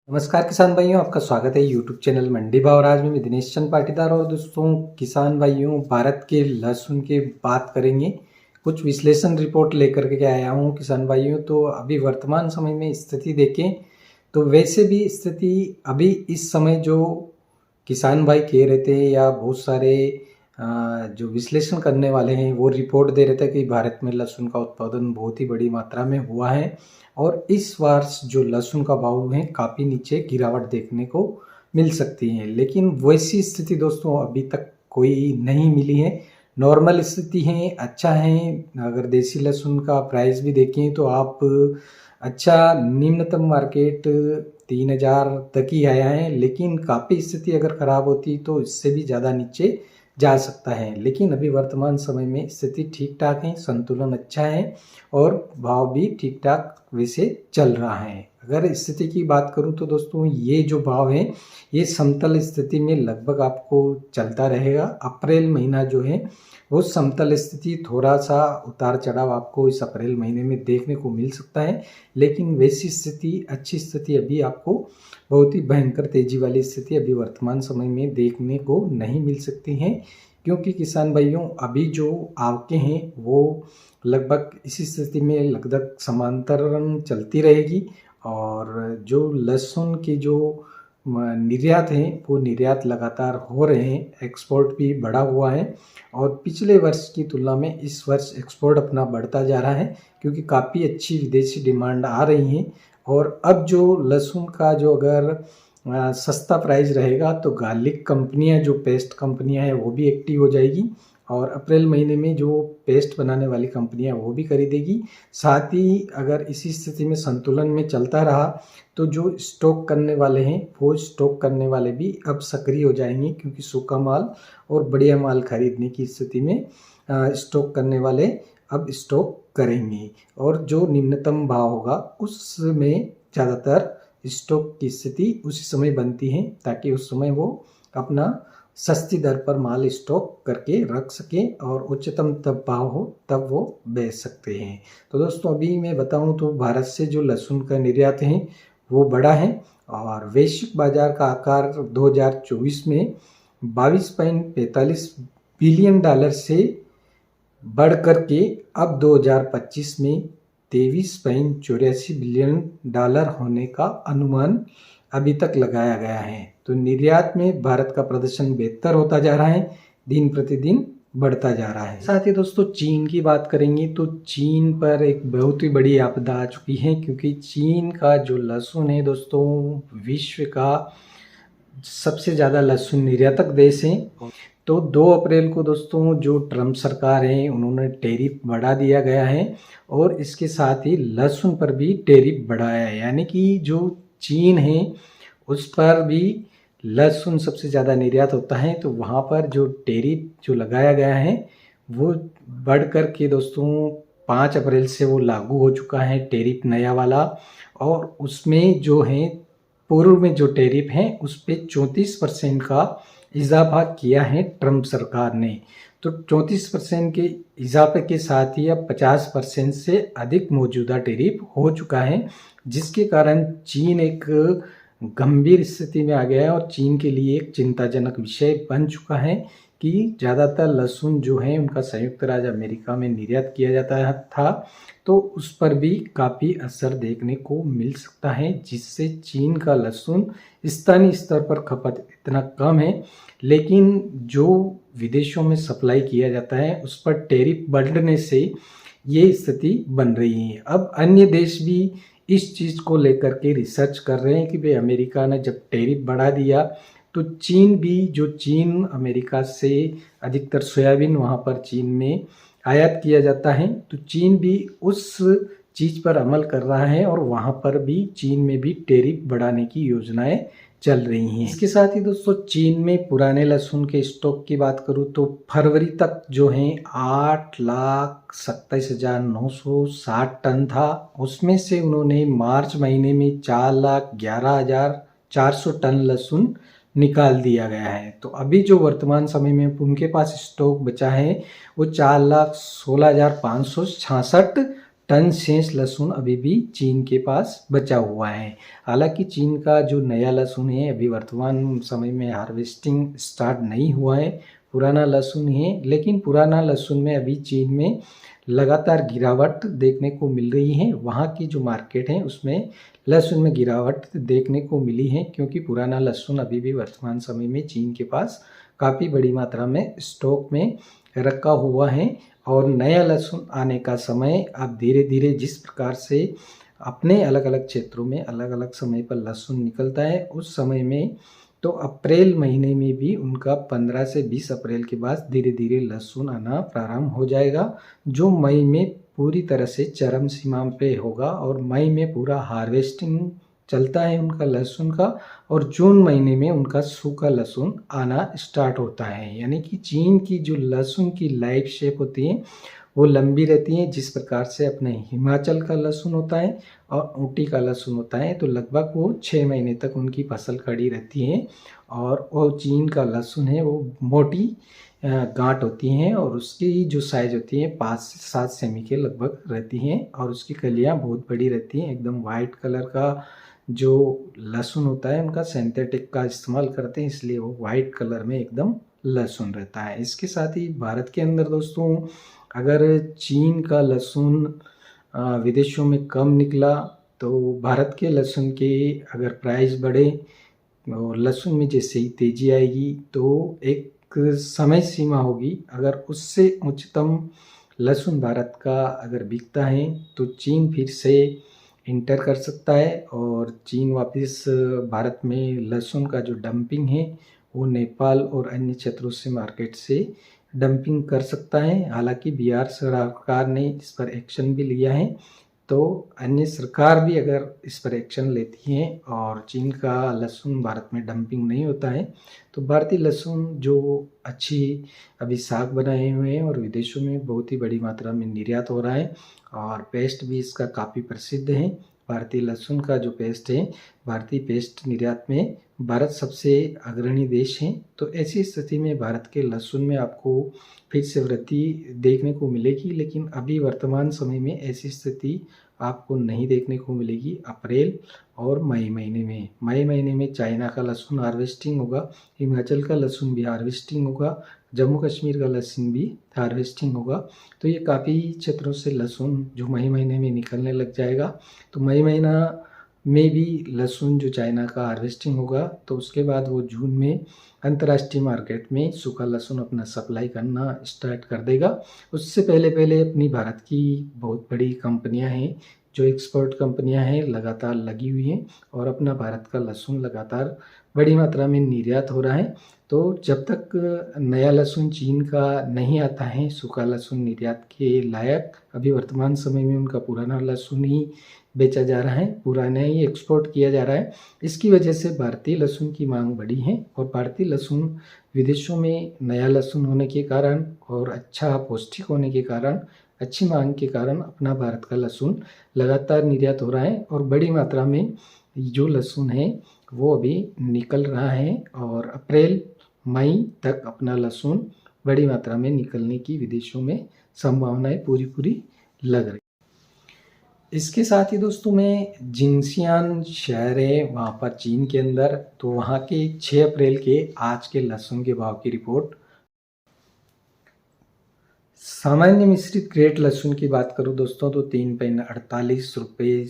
नमस्कार किसान भाइयों, आपका स्वागत है यूट्यूब चैनल मंडी भाव। आज में दिनेश चंद पाटीदार और दोस्तों किसान भाइयों भारत के लहसुन की बात करेंगे। कुछ विश्लेषण रिपोर्ट लेकर के आया हूँ किसान भाइयों। तो अभी वर्तमान समय में स्थिति देखें तो वैसे भी स्थिति अभी इस समय जो किसान भाई कह रहे थे या बहुत सारे जो विश्लेषण करने वाले हैं वो रिपोर्ट दे रहे थे कि भारत में लहसुन का उत्पादन बहुत ही बड़ी मात्रा में हुआ है और इस वर्ष जो लहसुन का भाव है काफ़ी नीचे गिरावट देखने को मिल सकती है। लेकिन वैसी स्थिति दोस्तों अभी तक कोई नहीं मिली है। नॉर्मल स्थिति है, अच्छा है। अगर देसी लहसुन का प्राइस भी देखें तो आप अच्छा निम्नतम मार्केट 3000 तक ही आया है, लेकिन काफ़ी स्थिति अगर ख़राब होती तो इससे भी ज़्यादा नीचे जा सकता है। लेकिन अभी वर्तमान समय में स्थिति ठीक ठाक है, संतुलन अच्छा है और भाव भी ठीक ठाक वैसे चल रहा है। अगर स्थिति की बात करूं तो दोस्तों ये जो भाव है ये समतल स्थिति में लगभग आपको चलता रहेगा। अप्रैल महीना जो है वो समतल स्थिति, थोड़ा सा उतार चढ़ाव आपको इस अप्रैल महीने में देखने को मिल सकता है, लेकिन वैसी स्थिति, अच्छी स्थिति अभी आपको बहुत ही भयंकर तेजी वाली स्थिति अभी वर्तमान समय में देखने को नहीं मिल सकती है। क्योंकि किसान भाइयों अभी जो आवकें हैं वो लगभग इसी स्थिति में लगभग समांतरण चलती रहेगी और जो लहसुन की जो निर्यात है वो निर्यात लगातार हो रहे हैं। एक्सपोर्ट भी बढ़ा हुआ है और पिछले वर्ष की तुलना में इस वर्ष एक्सपोर्ट अपना बढ़ता जा रहा है क्योंकि काफ़ी अच्छी विदेशी डिमांड आ रही है। और अब जो लहसुन का जो अगर सस्ता प्राइस रहेगा तो गार्लिक कंपनियां, जो पेस्ट कंपनियां हैं वो भी एक्टिव हो जाएगी और अप्रैल महीने में जो पेस्ट बनाने वाली कंपनियां वो भी खरीदेगी। साथ ही अगर इसी स्थिति में संतुलन में चलता रहा तो जो स्टॉक करने वाले हैं वो स्टॉक करने वाले भी अब सक्रिय हो जाएंगे, क्योंकि सूखा माल और बढ़िया माल खरीदने की स्थिति में स्टॉक करने वाले अब स्टॉक करेंगे और जो निम्नतम भाव होगा उसमें ज़्यादातर स्टॉक की स्थिति उसी समय बनती है ताकि उस समय वो अपना सस्ती दर पर माल स्टॉक करके रख सके और उच्चतम तब भाव हो तब वो बेच सकते हैं। तो दोस्तों अभी मैं बताऊं तो भारत से जो लहसुन का निर्यात है वो बड़ा है और वैश्विक बाजार का आकार 2024 में 22.45 बिलियन डॉलर से बढ़ कर के अब 2025 में 23.84 बिलियन डॉलर होने का अनुमान अभी तक लगाया गया है। तो निर्यात में भारत का प्रदर्शन बेहतर होता जा रहा है, दिन प्रतिदिन बढ़ता जा रहा है। साथ ही दोस्तों चीन की बात करेंगे तो चीन पर एक बहुत ही बड़ी आपदा आ चुकी है, क्योंकि चीन का जो लहसुन है दोस्तों विश्व का सबसे ज़्यादा लहसुन निर्यातक देश है। तो 2 अप्रैल को दोस्तों जो ट्रम्प सरकार है उन्होंने टैरिफ बढ़ा दिया गया है और इसके साथ ही लहसुन पर भी टैरिफ बढ़ाया है, यानी कि जो चीन है उस पर भी लहसुन सबसे ज़्यादा निर्यात होता है। तो वहाँ पर जो टैरिफ जो लगाया गया है वो बढ़ कर के दोस्तों 5 अप्रैल से वो लागू हो चुका है टैरिफ नया वाला। और उसमें जो है पूर्व में जो टैरिफ है उस पर 34% का इजाफा किया है ट्रम्प सरकार ने। तो 34% के इजाफे के साथ ही अब 50% से अधिक मौजूदा टैरिफ हो चुका है, जिसके कारण चीन एक गंभीर स्थिति में आ गया है और चीन के लिए एक चिंताजनक विषय बन चुका है कि ज़्यादातर लहसुन जो है उनका संयुक्त राज्य अमेरिका में निर्यात किया जाता था, तो उस पर भी काफ़ी असर देखने को मिल सकता है, जिससे चीन का लहसुन स्थानीय स्तर पर खपत इतना कम है, लेकिन जो विदेशों में सप्लाई किया जाता है उस पर टैरिफ बढ़ने से ये स्थिति बन रही है। अब अन्य देश भी इस चीज़ को लेकर के रिसर्च कर रहे हैं कि भाई अमेरिका ने जब टैरिफ बढ़ा दिया तो चीन भी, जो चीन अमेरिका से अधिकतर सोयाबीन वहाँ पर चीन में आयात किया जाता है, तो चीन भी उस चीज़ पर अमल कर रहा है और वहाँ पर भी चीन में भी टैरिफ बढ़ाने की योजनाएं चल रही हैं। इसके साथ ही दोस्तों चीन में पुराने लहसुन के स्टॉक की बात करूँ तो फरवरी तक जो है 8,27,960 टन था। उसमें से उन्होंने मार्च महीने में 4,11,400 टन लहसुन निकाल दिया गया है। तो अभी जो वर्तमान समय में उनके पास स्टॉक बचा है वो 4,16,566 टन शेष लहसुन अभी भी चीन के पास बचा हुआ है। हालांकि चीन का जो नया लहसुन है अभी वर्तमान समय में हार्वेस्टिंग स्टार्ट नहीं हुआ है, पुराना लहसुन है, लेकिन पुराना लहसुन में अभी चीन में लगातार गिरावट देखने को मिल रही है। वहाँ की जो मार्केट है उसमें लहसुन में गिरावट देखने को मिली है, क्योंकि पुराना लहसुन अभी भी वर्तमान समय में चीन के पास काफ़ी बड़ी मात्रा में स्टॉक में रखा हुआ है। और नया लहसुन आने का समय अब धीरे धीरे जिस प्रकार से अपने अलग अलग क्षेत्रों में अलग अलग समय पर लहसुन निकलता है, उस समय में तो अप्रैल महीने में भी उनका 15 से 20 अप्रैल के बाद धीरे धीरे लहसुन आना प्रारंभ हो जाएगा, जो मई में पूरी तरह से चरम सीमा पे होगा। और मई में पूरा हार्वेस्टिंग चलता है उनका लहसुन का, और जून महीने में उनका सूखा लहसुन आना स्टार्ट होता है। यानी कि चीन की जो लहसुन की लाइफ शेप होती है वो लंबी रहती है, जिस प्रकार से अपने हिमाचल का लहसुन होता है और ऊटी का लहसुन होता है, तो लगभग वो 6 महीने तक उनकी फसल खड़ी रहती है। और वो चीन का लहसुन है वो मोटी गांठ होती हैं, और उसकी जो साइज होती है 5 से 7 सेमी के लगभग रहती हैं, और उसकी कलियां बहुत बड़ी रहती हैं। एकदम वाइट कलर का जो लहसुन होता है उनका सिंथेटिक का इस्तेमाल करते हैं, इसलिए वो वाइट कलर में एकदम लहसुन रहता है। इसके साथ ही भारत के अंदर दोस्तों अगर चीन का लहसुन विदेशों में कम निकला तो भारत के लहसुन के अगर प्राइस बढ़े और लहसुन में जैसे ही तेजी आएगी तो एक समय सीमा होगी, अगर उससे उच्चतम लहसुन भारत का अगर बिकता है तो चीन फिर से इंटर कर सकता है, और चीन वापस भारत में लहसुन का जो डंपिंग है वो नेपाल और अन्य क्षेत्रों से मार्केट से डंपिंग कर सकता है। हालांकि बिहार सरकार ने इस पर एक्शन भी लिया है, तो अन्य सरकार भी अगर इस पर एक्शन लेती है और चीन का लहसुन भारत में डंपिंग नहीं होता है, तो भारतीय लहसुन जो अच्छी अभी साग बनाए हुए हैं और विदेशों में बहुत ही बड़ी मात्रा में निर्यात हो रहा है, और पेस्ट भी इसका काफ़ी प्रसिद्ध है। भारतीय लहसुन का जो पेस्ट है, भारतीय पेस्ट निर्यात में भारत सबसे अग्रणी देश है। तो ऐसी स्थिति में भारत के लहसुन में आपको फिर से वृद्धि देखने को मिलेगी, लेकिन अभी वर्तमान समय में ऐसी स्थिति आपको नहीं देखने को मिलेगी। अप्रैल और मई महीने में चाइना का लहसुन हार्वेस्टिंग होगा, हिमाचल का लहसुन भी हार्वेस्टिंग होगा, जम्मू कश्मीर का लहसुन भी हार्वेस्टिंग होगा। तो ये काफ़ी क्षेत्रों से लहसुन जो मई महीने में निकलने लग जाएगा। तो मई महीना में भी लहसुन जो चाइना का हार्वेस्टिंग होगा, तो उसके बाद वो जून में अंतर्राष्ट्रीय मार्केट में सूखा लहसुन अपना सप्लाई करना स्टार्ट कर देगा। उससे पहले अपनी भारत की बहुत बड़ी कंपनियां हैं, जो एक्सपोर्ट कंपनियां हैं लगातार लगी हुई हैं, और अपना भारत का लहसुन लगातार बड़ी मात्रा में निर्यात हो रहा है। तो जब तक नया लहसुन चीन का नहीं आता है सूखा लहसुन निर्यात के लायक, अभी वर्तमान समय में उनका पुराना लहसुन ही बेचा जा रहा है, पुराना ही एक्सपोर्ट किया जा रहा है। इसकी वजह से भारतीय लहसुन की मांग बढ़ी है, और भारतीय लहसुन विदेशों में नया लहसुन होने के कारण और अच्छा पौष्टिक होने के कारण, अच्छी मांग के कारण अपना भारत का लहसुन लगातार निर्यात हो रहा है, और बड़ी मात्रा में जो लहसुन है वो अभी निकल रहा है, और अप्रैल मई तक अपना लहसुन बड़ी मात्रा में निकलने की विदेशों में संभावनाएं पूरी लग रही। इसके साथ ही दोस्तों में जिंगसियान शहर है वहाँ पर चीन के अंदर, तो वहाँ के 6 अप्रैल के आज के लहसुन के भाव की रिपोर्ट। सामान्य मिश्रित ग्रेड लहसुन की बात करूँ दोस्तों तो 3.48 रुपये।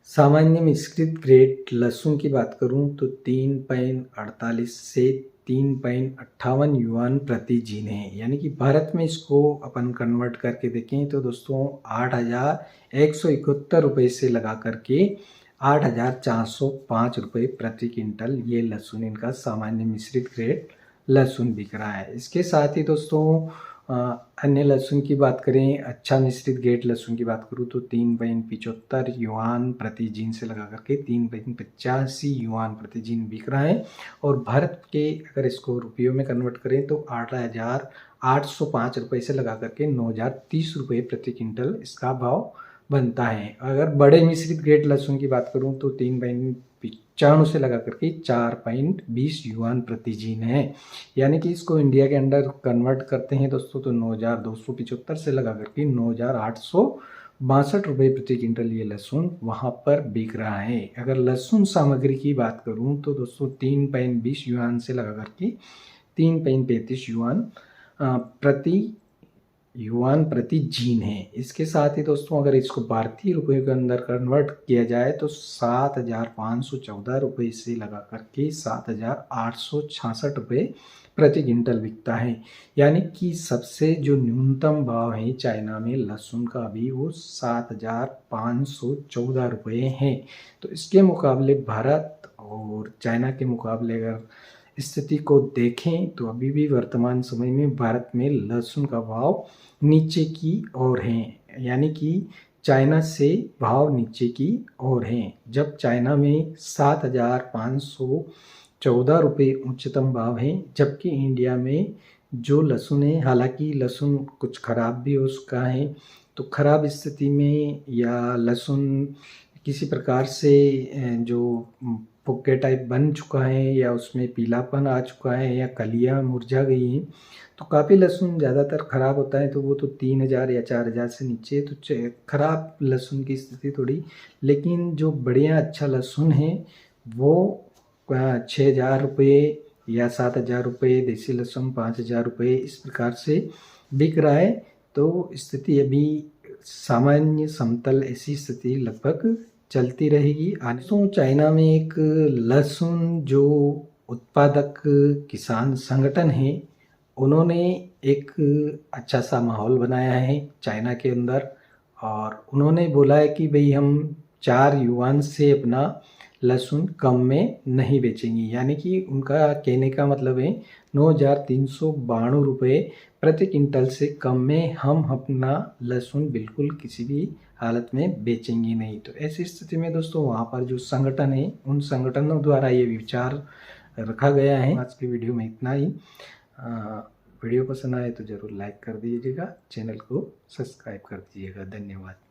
सामान्य मिश्रित ग्रेड लहसुन की बात करूं तो 3.48 से 3.58 युआन प्रति जीन है। यानी कि भारत में इसको अपन कन्वर्ट करके देखें तो दोस्तों 8,171 रुपये से लगा करके 8,405 रुपये प्रति क्विंटल ये लहसुन इनका सामान्य मिश्रित ग्रेड लहसुन बिक रहा है। इसके साथ ही दोस्तों अन्य लहसुन की बात करें, अच्छा मिश्रित ग्रेड लहसुन की बात करूँ तो 3.75 युआन प्रति जीन से लगा करके 3.85 युआन प्रति जीन बिक रहा है। और भारत के अगर इसको रुपयों में कन्वर्ट करें तो 8,805 रुपये से लगा करके 9,030 रुपये प्रति क्विंटल इसका भाव बनता है। अगर बड़े मिश्रित ग्रेड लहसुन की बात करूँ तो 95 से लगा करके 4.20 युआन प्रति जीन है। यानी कि इसको इंडिया के अंडर कन्वर्ट करते हैं दोस्तों तो 9,275 से लगा करके 9,862 रुपये प्रति क्विंटल ये लहसुन वहाँ पर बिक रहा है। अगर लहसुन सामग्री की बात करूँ तो दोस्तों 3.20 युआन से लगा करके 3.35 युआन प्रति जीन है। इसके साथ ही दोस्तों अगर इसको भारतीय रुपये के अंदर कन्वर्ट किया जाए तो 7,514 रुपये से लगा करके 7,866 रुपये प्रति क्विंटल बिकता है। यानी कि सबसे जो न्यूनतम भाव है चाइना में लहसुन का अभी वो 7,514 रुपये है। तो इसके मुकाबले भारत और चाइना के मुकाबले अगर स्थिति को देखें तो अभी भी वर्तमान समय में भारत में लहसुन का भाव नीचे की ओर है। यानी कि चाइना से भाव नीचे की ओर है। जब चाइना में 7,514 रुपये उच्चतम भाव है, जबकि इंडिया में जो लहसुन है, हालांकि लहसुन कुछ खराब भी हो चुका है, तो खराब स्थिति में या लहसुन किसी प्रकार से जो फुग्गे टाइप बन चुका है या उसमें पीलापन आ चुका है या कलियां मुरझा गई हैं, तो काफ़ी लहसुन ज़्यादातर ख़राब होता है तो वो तो 3,000 या 4,000 से नीचे तो ख़राब लहसुन की स्थिति थोड़ी। लेकिन जो बढ़िया अच्छा लहसुन है वो 6,000 रुपये या 7,000 रुपये, देसी लहसुन 5,000 रुपये इस प्रकार से बिक रहा है। तो स्थिति अभी सामान्य समतल ऐसी स्थिति लगभग चलती रहेगी। तो चाइना में एक लहसुन जो उत्पादक किसान संगठन है, उन्होंने एक अच्छा सा माहौल बनाया है चाइना के अंदर और उन्होंने बोला है कि भाई हम 4 युआन से अपना लहसुन कम में नहीं बेचेंगे। यानी कि उनका कहने का मतलब है 9,392 रुपये प्रति क्विंटल से कम में हम अपना लहसुन बिल्कुल किसी भी हालत में बेचेंगे नहीं। तो ऐसी स्थिति में दोस्तों वहाँ पर जो संगठन है, उन संगठनों द्वारा ये विचार रखा गया है। आज की वीडियो में इतना ही। वीडियो पसंद आए तो ज़रूर लाइक कर दीजिएगा, चैनल को सब्सक्राइब कर दीजिएगा। धन्यवाद।